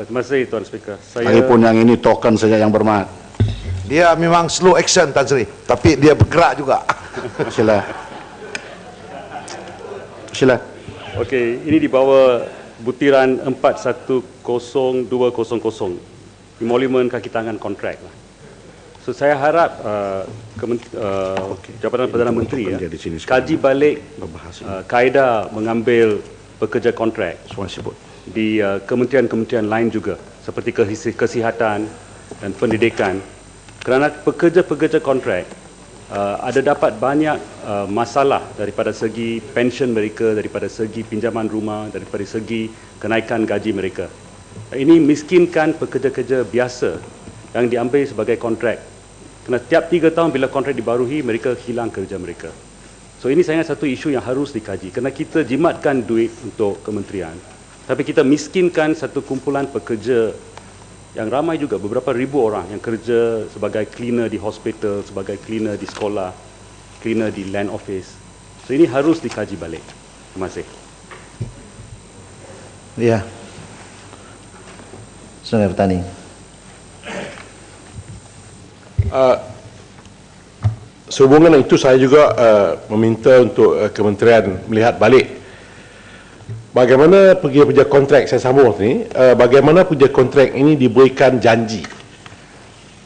Terima kasih Tuan Speaker. Lagipun yang ini token saja yang bermat. Dia memang slow action Tan Sri, tapi dia bergerak juga. Sila. Sila. Okey, ini di bawah butiran 410200, emolument kaki tangan kontrak lah. So saya harap Jabatan Perdana Menteri kaji balik kaedah mengambil pekerja kontrak di kementerian-kementerian lain juga seperti kesihatan dan pendidikan, kerana pekerja-pekerja kontrak ada dapat banyak masalah daripada segi pension mereka, daripada segi pinjaman rumah, daripada segi kenaikan gaji mereka. Ini miskinkan pekerja-kerja biasa yang diambil sebagai kontrak. Kerana tiap 3 tahun bila kontrak dibaruhi, mereka hilang kerja mereka. So ini saya satu isu yang harus dikaji, kerana kita jimatkan duit untuk kementerian, tapi kita miskinkan satu kumpulan pekerja yang ramai juga, beberapa ribu orang yang kerja sebagai cleaner di hospital, sebagai cleaner di sekolah, cleaner di land office. So ini harus dikaji balik. Terima kasih. Ya. Sungai Petani. Sehubungan dengan itu, saya juga meminta untuk kementerian melihat balik bagaimana pekerja-pekerja kontrak. Saya sambung ni, bagaimana pekerja kontrak ini diberikan janji.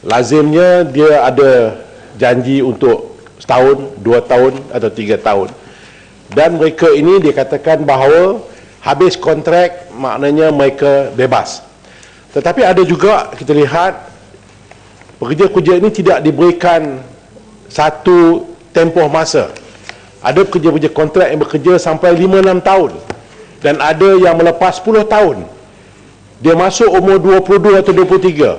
Lazimnya dia ada janji untuk setahun, 2 tahun atau 3 tahun, dan mereka ini dikatakan bahawa habis kontrak maknanya mereka bebas. Tetapi ada juga kita lihat pekerja-pekerja ini tidak diberikan satu tempoh masa. Ada pekerja-pekerja kontrak yang bekerja sampai 5-6 tahun, dan ada yang melepas 10 tahun. Dia masuk umur 22 atau 23.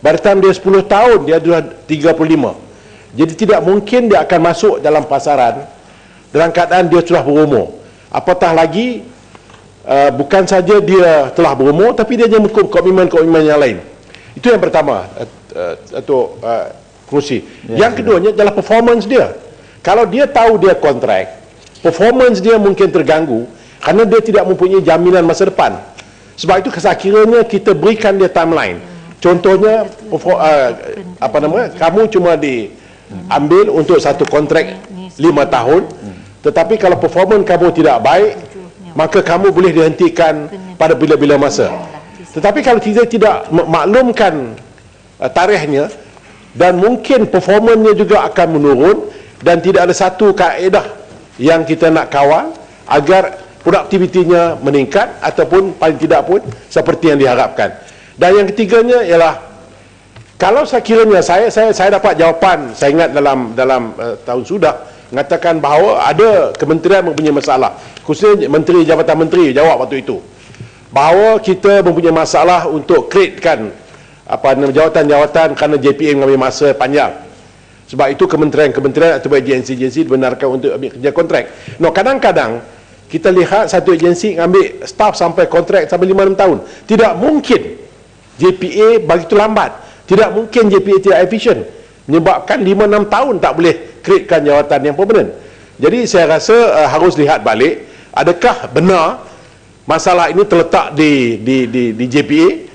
Pada time dia 10 tahun, dia sudah 35. Jadi tidak mungkin dia akan masuk dalam pasaran dalam keadaan dia sudah berumur. Apatah lagi, bukan saja dia telah berumur, tapi dia juga komitmen-komitmen yang lain. Itu yang pertama, Datuk Kerusi. Yang keduanya adalah performance dia. Kalau dia tahu dia kontrak, performance dia mungkin terganggu kerana dia tidak mempunyai jaminan masa depan. Sebab itu sekiranya kita berikan dia timeline. Contohnya, kamu cuma diambil untuk satu kontrak 5 tahun, tetapi kalau performance kamu tidak baik, maka kamu boleh dihentikan pada bila-bila masa. Tetapi kalau kita tidak maklumkan tarikhnya, dan mungkin performanya juga akan menurun, dan tidak ada satu kaedah yang kita nak kawal agar produktivitinya meningkat, ataupun paling tidak pun seperti yang diharapkan. Dan yang ketiganya ialah, kalau sekiranya saya dapat jawapan, saya ingat dalam tahun sudah mengatakan bahawa ada kementerian mempunyai masalah, khususnya Menteri Jabatan Menteri jawab waktu itu bahawa kita mempunyai masalah untuk createkan jawatan-jawatan kerana JPA mengambil masa panjang. Sebab itu kementerian-kementerian atau agensi-agensi dibenarkan untuk ambil kerja kontrak. Kadang-kadang kita lihat satu agensi ambil staff sampai kontrak sampai 5-6 tahun. Tidak mungkin JPA begitu lambat. Tidak mungkin JPA tidak efisien, menyebabkan 5-6 tahun tak boleh createkan jawatan yang permanent. Jadi saya rasa harus lihat balik, adakah benar masalah ini terletak di JPA,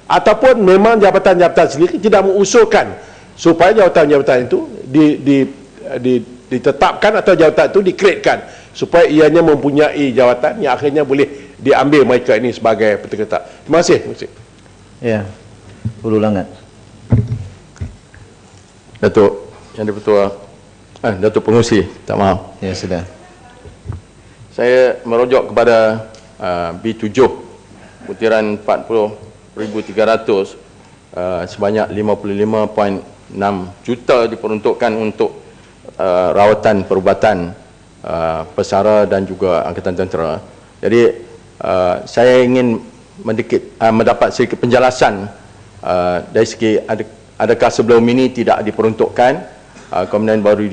ataupun memang jabatan-jabatan sendiri tidak mengusulkan supaya jabatan-jabatan itu ditetapkan atau jawatan itu dikreatkan supaya ianya mempunyai jawatan yang akhirnya boleh diambil mereka ini sebagai pekerja. Terima kasih. Ya, Hulu Langat. Datuk Yang di-Pertua, Datuk Pengurusi, tak maaf. Ya, sudah. Saya merujuk kepada B7 butiran 40,300, sebanyak 55.6 juta diperuntukkan untuk rawatan perubatan pesara dan juga angkatan tentera. Jadi saya ingin mendapat sedikit penjelasan dari segi adakah sebelum ini tidak diperuntukkan, kemudian baru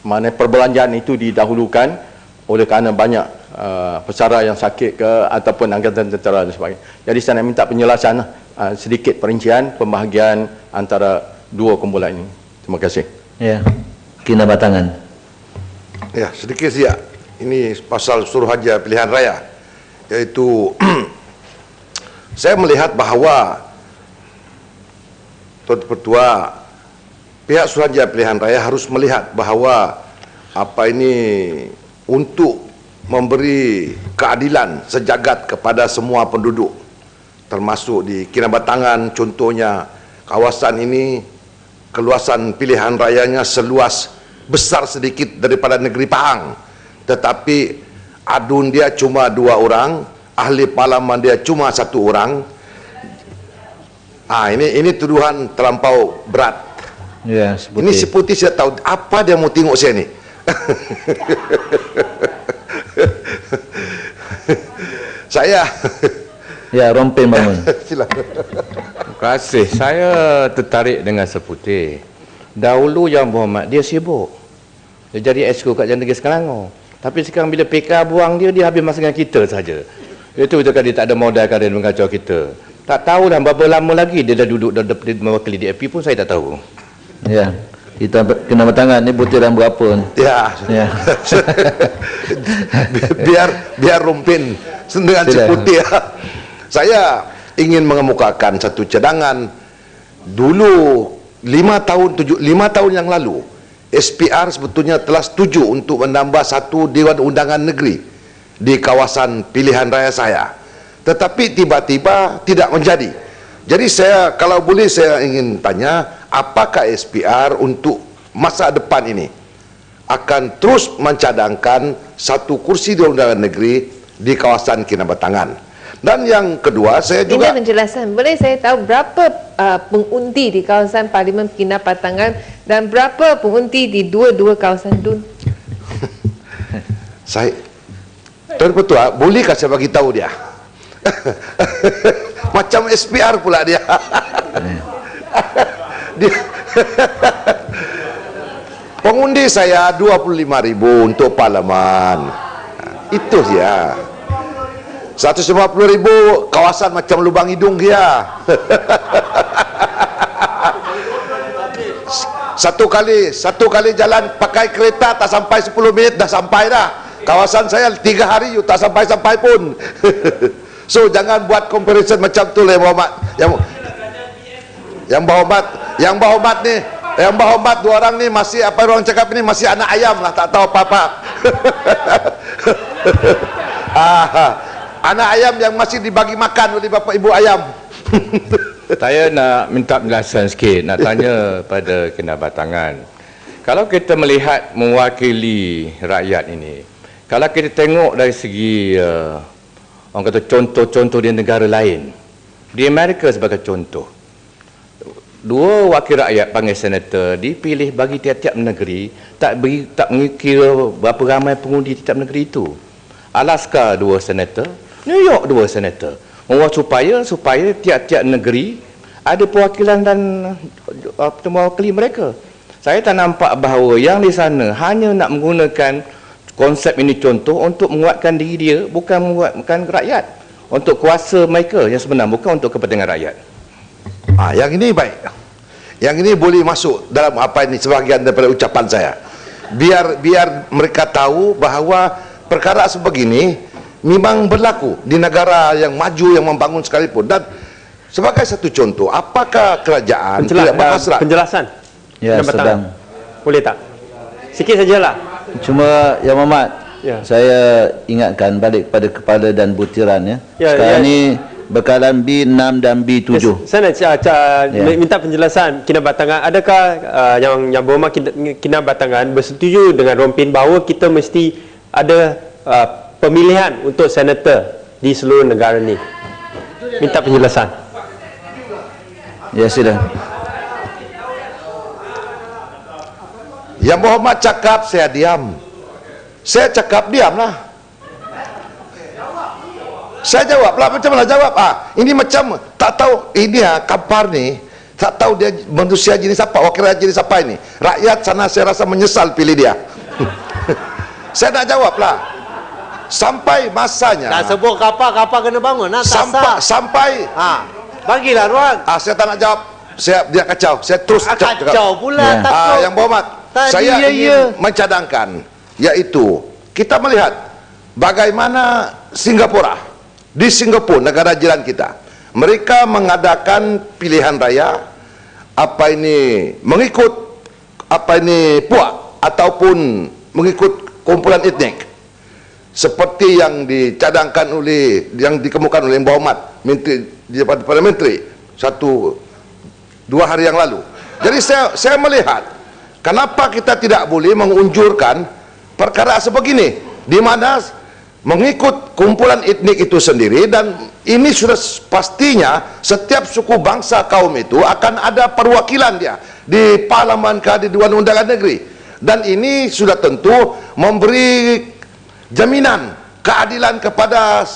mana perbelanjaan itu didahulukan oleh kerana banyak pesara yang sakit ke ataupun angkatan tentera dan sebagainya. Jadi saya nak minta penjelasan sedikit perincian pembahagian antara dua kumpulan ini. Terima kasih. Ya, Kinabatangan. Ya, sedikit saja. Ini pasal Suruhjaya Pilihan Raya, iaitu Saya melihat bahawa Tuan Pertua, pihak Suruhanjaya Pilihan Raya harus melihat bahawa apa ini untuk memberi keadilan sejagat kepada semua penduduk, termasuk di Kinabatangan. Contohnya, kawasan ini keluasan pilihan rayanya seluas besar sedikit daripada negeri Pahang, tetapi adun dia cuma 2 orang, ahli parlimen dia cuma 1 orang. Ini tuduhan terlampau berat. Ya, si Putih. Ini si Putih saya tahu apa dia mau tengok saya ni. Saya Ya, Rompin bangun. silakan. Terima kasih. Saya tertarik dengan Seputih. Dahulu Yang Berhormat dia sibuk. Dia jadi exco kat Jalan Negeri Selangor. Tapi sekarang bila PK buang dia habis masa dengan kita saja. Itu betul kan dia tak ada modal kan dia mengacau kita. Tak tahu dah berapa lama lagi dia dah duduk dah mewakili DAP pun saya tak tahu. Ya. Kita kena bertangan ni butiran berapa ni? Ya. Ya. biar Rompin dengan si Tidak. Putih. Saya ingin mengemukakan satu cadangan. Dulu 5 tahun yang lalu, SPR sebetulnya telah setuju untuk menambah 1 Dewan Undangan Negeri di kawasan pilihan raya saya. Tetapi tiba-tiba tidak menjadi. Jadi saya, kalau boleh saya ingin tanya, apakah SPR untuk masa depan ini akan terus mencadangkan 1 kursi Dewan Undangan Negeri di kawasan Kinabatangan? Dan yang kedua, saya juga... Ini penjelasan. Boleh saya tahu berapa pengundi di kawasan Parlimen Kinabatangan dan berapa pengundi di dua-dua kawasan DUN? Tuan Ketua, bolehkah saya bagi tahu dia? Macam SPR pula dia. Pengundi saya 25,000 untuk parlimen. Itu dia. 150,000 kawasan macam lubang hidung dia. Satu kali jalan pakai kereta tak sampai 10 minit dah sampai dah. Kawasan saya 3 hari tak sampai pun. So jangan buat comparison macam tu lah, Yang Berhormat ni, Yang Berhormat 2 orang ni masih, apa orang cakap ni, masih anak ayam lah, tak tahu apa-apa. Anak ayam yang masih dibagi makan oleh bapa ibu ayam. Saya nak minta penjelasan sikit, nak tanya pada Kinabatangan. Kalau kita melihat mewakili rakyat ini, kalau kita tengok dari segi orang kata contoh-contoh di negara lain, di Amerika sebagai contoh, 2 wakil rakyat panggil senator dipilih bagi tiap-tiap negeri, tak mengikira berapa ramai pengundi tiap negeri itu. Alaska 2 senator, New York 2 senator. Supaya tiap-tiap negeri ada perwakilan dan mewakili mereka. Saya tak nampak bahawa yang di sana hanya nak menggunakan konsep ini contoh untuk menguatkan diri dia, bukan menguatkan rakyat, untuk kuasa mereka yang sebenar, bukan untuk kepentingan rakyat. Yang ini baik. Yang ini boleh masuk dalam apa ini sebahagian daripada ucapan saya. Biar mereka tahu bahawa perkara sebegini memang berlaku di negara yang maju, yang membangun sekalipun. Dan sebagai satu contoh, apakah kerajaan tidak berhasrat? Penjelasan. Ya, sedang. Boleh tak? Sikit sajalah. Cuma Yang Berhormat, Ya. saya ingatkan balik kepada kepala dan butiran ya. Ya, Sekarang ya. ni bekalan B6 dan B7. Saya nak minta penjelasan Kinabatangan. Adakah yang Berhormat Kinabatangan bersetuju dengan Rompin bahawa kita mesti ada pemilihan untuk senator di seluruh negara ni? Minta penjelasan. Ya, sila. Yang Berhormat cakap, saya diam. Saya cakap, diamlah. Saya jawablah, macam mana jawab? Ini macam tak tahu ini Kampar ni, tak tahu dia manusia jenis apa, wakil rakyat jenis apa ini. Rakyat sana saya rasa menyesal pilih dia. Saya nak jawablah. Sampai masanya. Tak sebut kapal kena bangun. Sampai. Bagilah ruang. Saya tak nak jawab. Dia kacau. Saya terus cakap. Kacau pula. Yang Berhormat, saya ingin mencadangkan, iaitu kita melihat bagaimana Singapura, di Singapura, negara jiran kita, mereka mengadakan pilihan raya apa ini mengikut apa ini puak ataupun mengikut kumpulan etnik seperti yang dicadangkan oleh yang dikemukakan oleh Yang Berhormat Menteri Perdana Menteri 1-2 hari yang lalu. Jadi saya melihat kenapa kita tidak boleh mengunjurkan perkara sebegini di mana mengikut kumpulan etnik itu sendiri, dan ini sudah pastinya setiap suku bangsa kaum itu akan ada perwakilan dia di Parlimen di Dewan Undangan Negeri, dan ini sudah tentu memberi jaminan keadilan kepada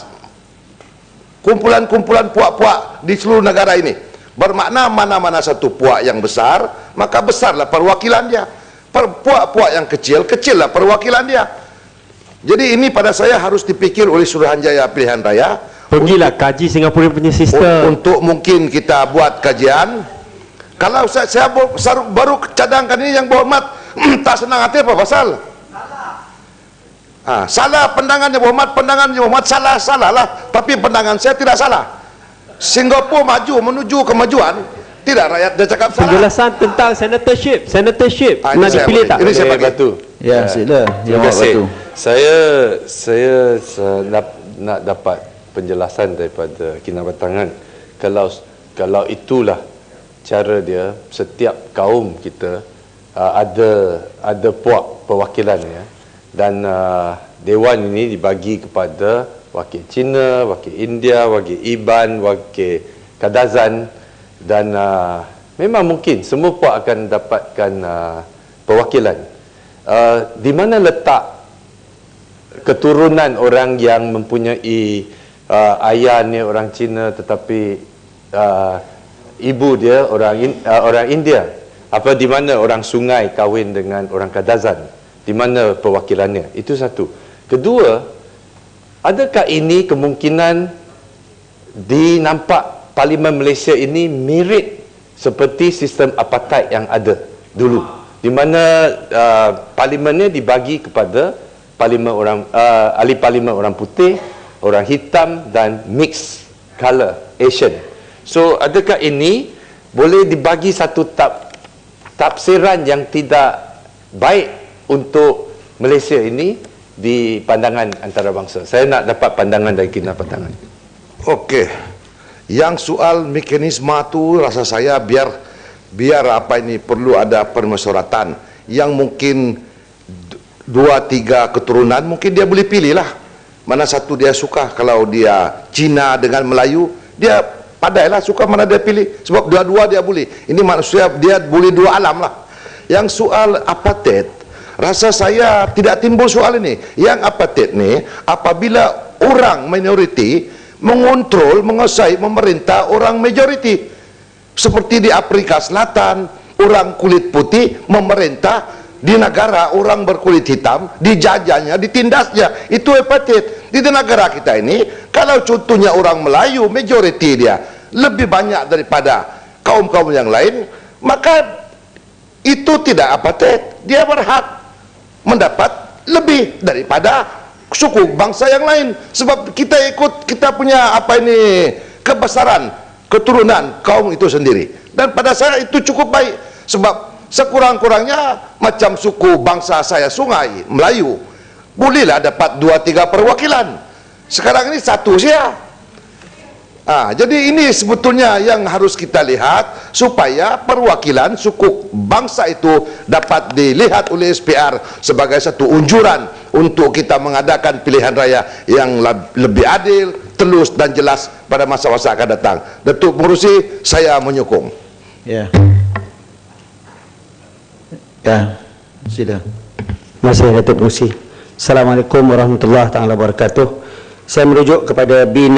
kumpulan-kumpulan puak-puak di seluruh negara ini. Bermakna mana-mana satu puak yang besar, maka besarlah perwakilan dia. Puak-puak yang kecil, kecillah perwakilan dia. Jadi ini pada saya harus dipikir oleh Suruhanjaya Pilihan Raya. Pergilah kaji Singapura punya sistem. Untuk mungkin kita buat kajian. Kalau saya baru cadangkan ini, Yang Berhormat tak senang hati apa pasal? Salah pandangan Yang Berhormat, pandangan Yang Berhormat salah lah. Tapi pandangan saya tidak salah. Singapura maju menuju kemajuan, tidak rakyat dia cakap salah. Penjelasan tentang senatorship nak dipilih tak? Ini saya bagi. Batu. Ya, sila. Terima kasih. Saya nak dapat penjelasan daripada Kinabatangan. Kalau itulah cara dia, setiap kaum kita ada puak perwakilannya, dan dewan ini dibagi kepada wakil Cina, wakil India, wakil Iban, wakil Kadazan, dan memang mungkin semua puak akan dapatkan perwakilan. Di mana letak keturunan orang yang mempunyai ayahnya orang Cina tetapi ibu dia orang India? Apa di mana orang Sungai kahwin dengan orang Kadazan? Di mana perwakilannya? Itu satu. Kedua, adakah ini kemungkinan dinampak Parlimen Malaysia ini mirip seperti sistem apartheid yang ada dulu, di mana parlimennya dibagi kepada parlimen orang ahli parlimen orang putih, orang hitam dan mixed color Asian. So adakah ini boleh dibagi satu tafsiran yang tidak baik untuk Malaysia ini di pandangan antarabangsa? Saya nak dapat pandangan dari Kinabatangan. Okey. Yang soal mekanisme tu rasa saya biar apa ini perlu ada permusyawaratan yang mungkin 2-3 keturunan mungkin dia boleh pilih lah mana satu dia suka. Kalau dia Cina dengan Melayu, dia padailah suka mana dia pilih, sebab dua-dua dia boleh. Ini maksudnya dia boleh dua alam lah. Yang soal apartheid, rasa saya tidak timbul soal ini. Yang apartheid ni apabila orang minoriti mengontrol, menguasai, memerintah orang majoriti. Seperti di Afrika Selatan, orang kulit putih memerintah di negara orang berkulit hitam, dijajahnya, ditindasnya. Itu apartheid. Di negara kita ini, kalau contohnya orang Melayu, majoriti dia lebih banyak daripada kaum-kaum yang lain, maka itu tidak apartheid. Dia berhak mendapat lebih daripada suku bangsa yang lain, sebab kita ikut kita punya apa ini kebesaran keturunan kaum itu sendiri. Dan pada saya itu cukup baik, sebab sekurang-kurangnya macam suku bangsa saya Sungai Melayu bolehlah dapat 2-3 perwakilan. Sekarang ini satu saja. Jadi ini sebetulnya yang harus kita lihat supaya perwakilan suku bangsa itu dapat dilihat oleh SPR sebagai satu unjuran untuk kita mengadakan pilihan raya yang lebih adil, telus dan jelas pada masa-masa akan datang. Datuk Pengerusi, saya menyokong. Ya. Ya, sila. Terima kasih Datuk Pengerusi. Assalamualaikum warahmatullahi wabarakatuh. Saya merujuk kepada B6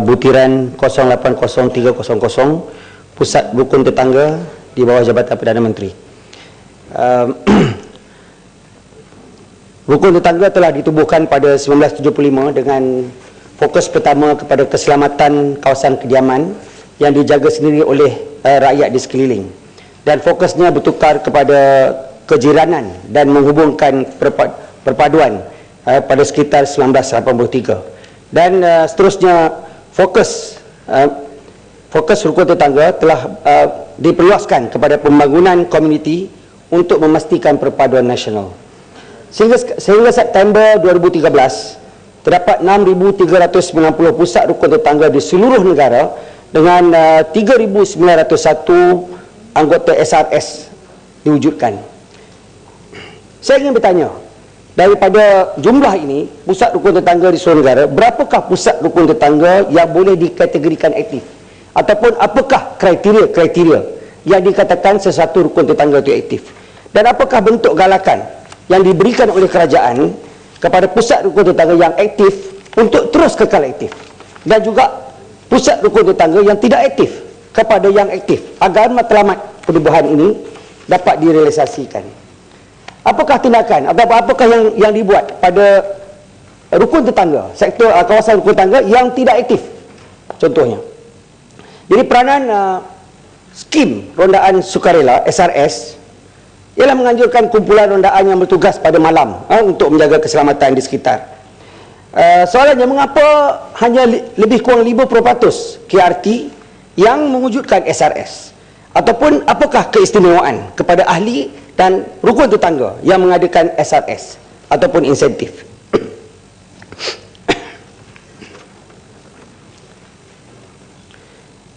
butiran 080300 Pusat Rukun Tetangga di bawah Jabatan Perdana Menteri. Rukun Tetangga telah ditubuhkan pada 1975 dengan fokus pertama kepada keselamatan kawasan kediaman yang dijaga sendiri oleh rakyat di sekeliling, dan fokusnya bertukar kepada kejiranan dan menghubungkan perpaduan pada sekitar 1983, dan seterusnya fokus fokus rukun tetangga telah diperluaskan kepada pembangunan komuniti untuk memastikan perpaduan nasional. Sehingga September 2013, terdapat 6,390 pusat rukun tetangga di seluruh negara dengan 3,901 anggota SRS diwujudkan. Saya ingin bertanya, daripada jumlah ini, pusat rukun tetangga di seluruh negara, berapakah pusat rukun tetangga yang boleh dikategorikan aktif? Ataupun apakah kriteria yang dikatakan sesuatu rukun tetangga itu aktif? Dan apakah bentuk galakan yang diberikan oleh kerajaan kepada pusat rukun tetangga yang aktif untuk terus kekal aktif? Dan juga pusat rukun tetangga yang tidak aktif kepada yang aktif, agar matlamat perubahan ini dapat direalisasikan. Apakah tindakan atau apakah yang dibuat pada rukun tetangga, sektor kawasan rukun tetangga yang tidak aktif? Contohnya, jadi peranan skim rondaan sukarela SRS ialah menganjurkan kumpulan rondaan yang bertugas pada malam untuk menjaga keselamatan di sekitar. Soalannya, mengapa hanya lebih kurang 50% KRT yang mewujudkan SRS? Ataupun apakah keistimewaan kepada ahli dan rukun tetangga yang mengadakan SRS ataupun insentif?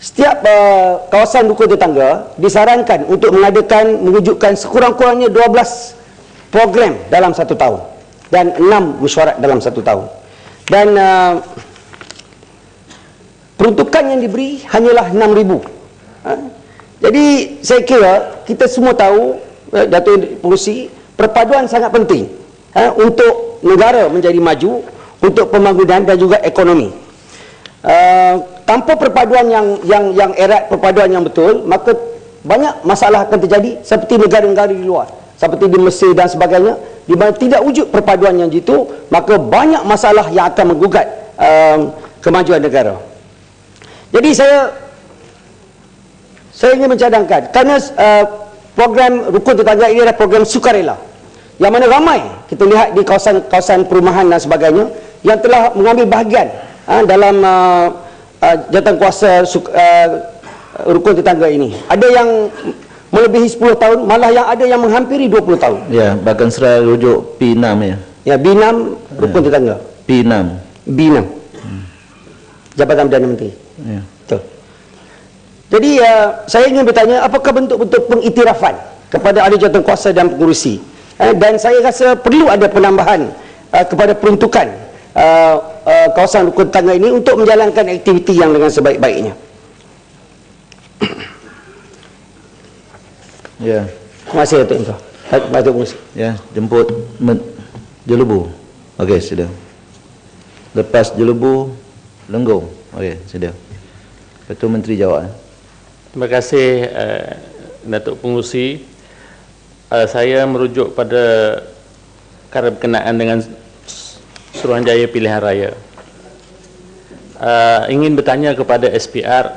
Setiap kawasan rukun tetangga disarankan untuk mewujudkan sekurang-kurangnya 12 program dalam 1 tahun dan 6 mesyuarat dalam 1 tahun. Dan peruntukan yang diberi hanyalah 6,000. Jadi saya kira kita semua tahu, Datuk Pengerusi, perpaduan sangat penting untuk negara menjadi maju, untuk pembangunan dan juga ekonomi. Tanpa perpaduan yang erat, perpaduan yang betul, maka banyak masalah akan terjadi seperti negara-negara di luar, seperti di Mesir dan sebagainya, di mana tidak wujud perpaduan yang jitu, maka banyak masalah yang akan menggugat kemajuan negara. Jadi saya ingin mencadangkan, kerana program rukun tetangga ini adalah program sukarela, yang mana ramai kita lihat di kawasan perumahan dan sebagainya yang telah mengambil bahagian dalam jawatan kuasa rukun tetangga ini. Ada yang melebihi 10 tahun, malah yang ada yang menghampiri 20 tahun. Ya, bahkan serah rujuk P6 ya. Ya, B6 rukun tetangga. P6. B6. Jabatan Perdana Menteri. Ya. Betul. Jadi saya ingin bertanya, apakah bentuk-bentuk pengiktirafan kepada ahli jawatan kuasa dan pengurusi? Dan saya rasa perlu ada penambahan kepada peruntukan kawasan rukun tetangga ini untuk menjalankan aktiviti yang dengan sebaik-baiknya. Ya. Terima kasih Datuk Inka. Datuk Pengerusi. Ya, jemput Jelebu. Okey, sudah. Lepas Jelebu, Lenggong. Okey, sudah. Ketua Menteri jawab. Terima kasih Datuk Pengerusi. Saya merujuk pada perkara berkenaan dengan Suruhanjaya Pilihan Raya. Ingin bertanya kepada SPR,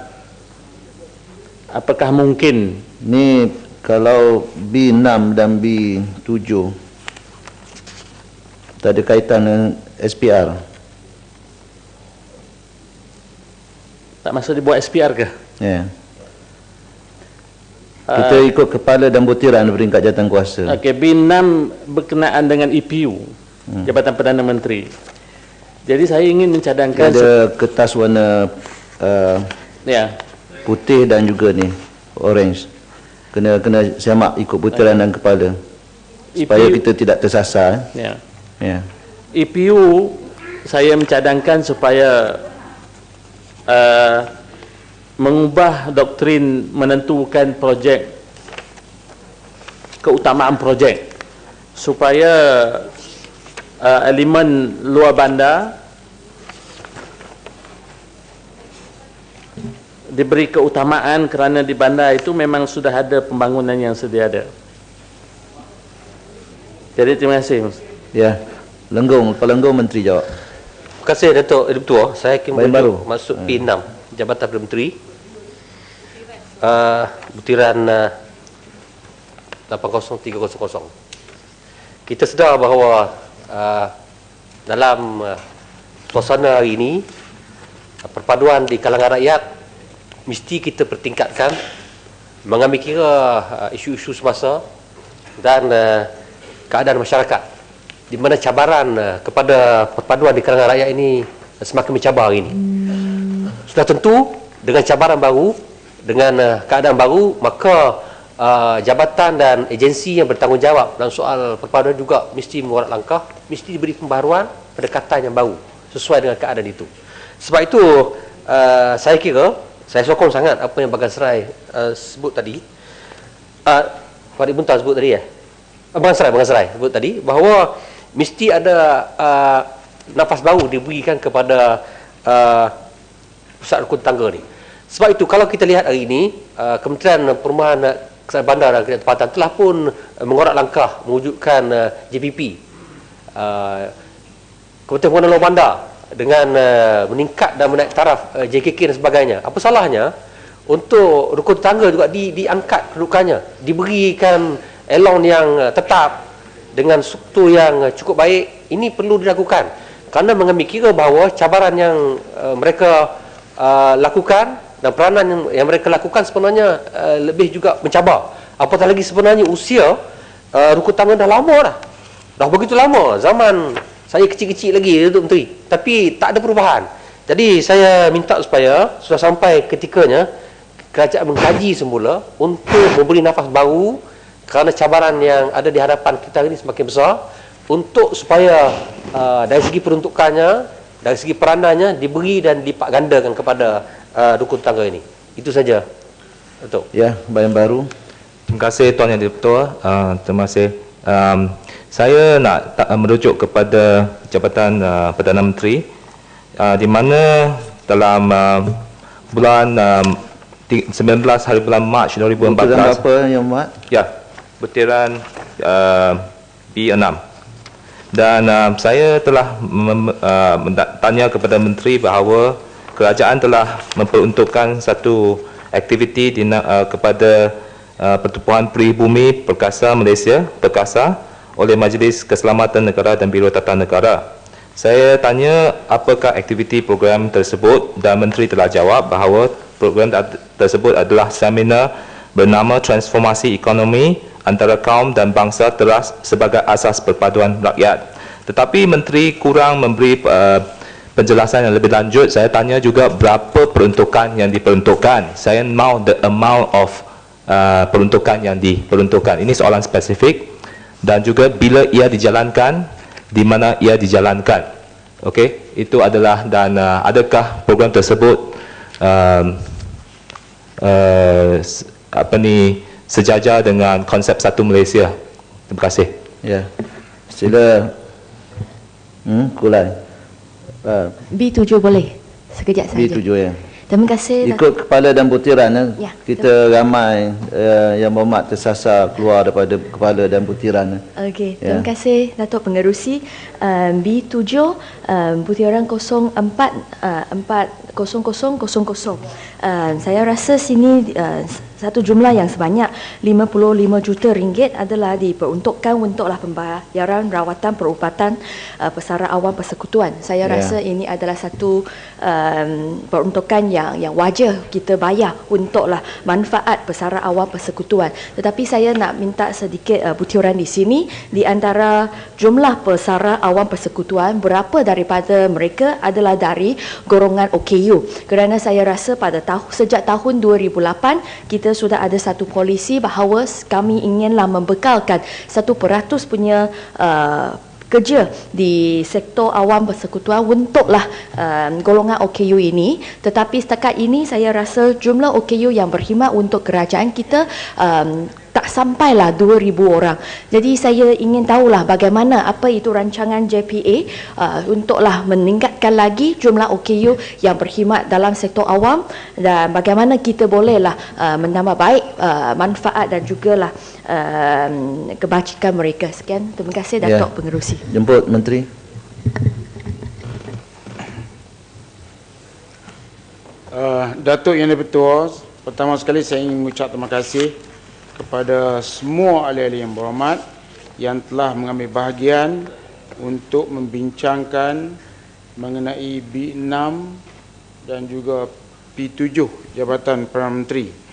apakah mungkin ni kalau B6 dan B7 tak ada kaitan dengan SPR? tak masuk dibuat SPR ke? Ya. Kita ikut kepala dan butiran peringkat jawatan kuasa. Okey, B6 berkenaan dengan EPU, Jabatan Perdana Menteri. Jadi saya ingin mencadangkan ada kertas warna ya, putih dan juga ni orange. Kena semak ikut butiran dan kepala supaya kita tidak tersasar. Ya. Ya. EPU saya mencadangkan supaya mengubah doktrin menentukan projek, keutamaan projek, supaya elemen luar bandar diberi keutamaan kerana di bandar itu memang sudah ada pembangunan yang sedia ada. Jadi terima kasih. Ya, Lenggong, Kepala Lenggong Menteri jawab. Terima kasih Datuk Ketua. Saya akan masuk P6 Jabatan Perdana Menteri. Butiran 80300. Kita sedar bahawa dalam suasana hari ini perpaduan di kalangan rakyat mesti kita pertingkatkan, mengambil kira isu-isu semasa dan keadaan masyarakat, di mana cabaran kepada perpaduan di kalangan rakyat ini semakin mencabar hari ini. Sudah tentu dengan cabaran baru, dengan keadaan baru, maka jabatan dan agensi yang bertanggungjawab dalam soal perpaduan juga mesti mengurat langkah, mesti diberi pembaharuan, pendekatan yang baru sesuai dengan keadaan itu. Sebab itu saya kira, saya sokong sangat apa yang Bagan Serai sebut tadi. Farid Buntar sebut tadi ya? Bagan Serai sebut tadi bahawa mesti ada nafas baru diberikan kepada pusat rukun tangga ni. Sebab itu kalau kita lihat hari ini, Kementerian Perumahan Kesihatan Bandar dan Kementerian Tempatan telah pun mengorak langkah mewujudkan JPP, Kementerian Pembangunan Luar Bandar, dengan meningkat dan menaik taraf JKK dan sebagainya. Apa salahnya untuk rukun tangga juga diangkat kedudukannya, diberikan elon yang tetap dengan struktur yang cukup baik. Ini perlu dilakukan kerana mengambil kira bahawa cabaran yang mereka lakukan dan peranan yang mereka lakukan sebenarnya lebih juga mencabar. Apatah lagi sebenarnya usia rukun tangga dah lama dah begitu lama, zaman saya kecil-kecil lagi, Datuk Menteri, tapi tak ada perubahan. Jadi saya minta supaya sudah sampai ketikanya kerajaan mengkaji semula untuk memberi nafas baru kerana cabaran yang ada di hadapan kita ini semakin besar, untuk supaya dari segi peruntukannya, dari segi peranannya diberi dan lipat gandakan kepada rukun tangga ini. Itu saja, Datuk. Ya, Bayan Baru. Terima kasih Tuan Yang Di-Pertua. Terima kasih. Saya nak merujuk kepada Jabatan Perdana Menteri, di mana dalam bulan 19 hari bulan Mac 2014. Butiran apa yang Muhammad? Ya, butiran B6. Dan saya telah tanya kepada Menteri bahawa kerajaan telah memperuntukkan satu aktiviti kepada Pertubuhan Peribumi Perkasa Malaysia, PERKASA, oleh Majlis Keselamatan Negara dan Biro Tata Negara. Saya tanya apakah aktiviti program tersebut, dan Menteri telah jawab bahawa program tersebut adalah seminar bernama Transformasi Ekonomi Antara Kaum dan Bangsa Teras sebagai Asas Perpaduan Rakyat. Tetapi Menteri kurang memberi penjelasan yang lebih lanjut. Saya tanya juga berapa peruntukan yang diperuntukkan. Saya mahu the amount of peruntukan yang diperuntukkan. Ini soalan spesifik. Dan juga bila ia dijalankan, di mana ia dijalankan. Okey, itu adalah, dan adakah program tersebut sejajar dengan konsep Satu Malaysia. Terima kasih. Ya. Sila Kulai. B7 boleh. Sekejap saja. B7 ya. Terima kasih. Ikut kepala dan butiran, ya, kita ramai yang berhormat tersasar keluar daripada kepala dan butiran. Okey, terima kasih Datuk Pengerusi. B7 butiran 044000. Saya rasa sini satu jumlah yang sebanyak 55 juta ringgit adalah diperuntukkan untuklah pembayaran rawatan perubatan pesara awam persekutuan. Saya rasa ini adalah satu peruntukan yang wajar kita bayar untuklah manfaat pesara awam persekutuan. Tetapi saya nak minta sedikit butiran di sini, di antara jumlah pesara awam persekutuan, berapa daripada mereka adalah dari golongan OKU. Kerana saya rasa pada sejak tahun 2008 kita sudah ada satu polisi bahawa kami inginlah membekalkan 1% punya kerja di sektor awam persekutuan untuklah golongan OKU ini. Tetapi setakat ini saya rasa jumlah OKU yang berkhidmat untuk kerajaan kita tak sampailah 2,000 orang. Jadi saya ingin tahulah bagaimana, apa itu rancangan JPA untuklah meningkatkan lagi jumlah OKU yang berkhidmat dalam sektor awam, dan bagaimana kita bolehlah menambah baik manfaat dan jugalah kebajikan mereka. Sekian, terima kasih Datuk Pengerusi. Jemput Menteri. Datuk Yang Di-Pertua, pertama sekali saya ingin mengucap terima kasih kepada semua ahli-ahli yang berhormat yang telah mengambil bahagian untuk membincangkan mengenai B6 dan juga P7 Jabatan Perdana Menteri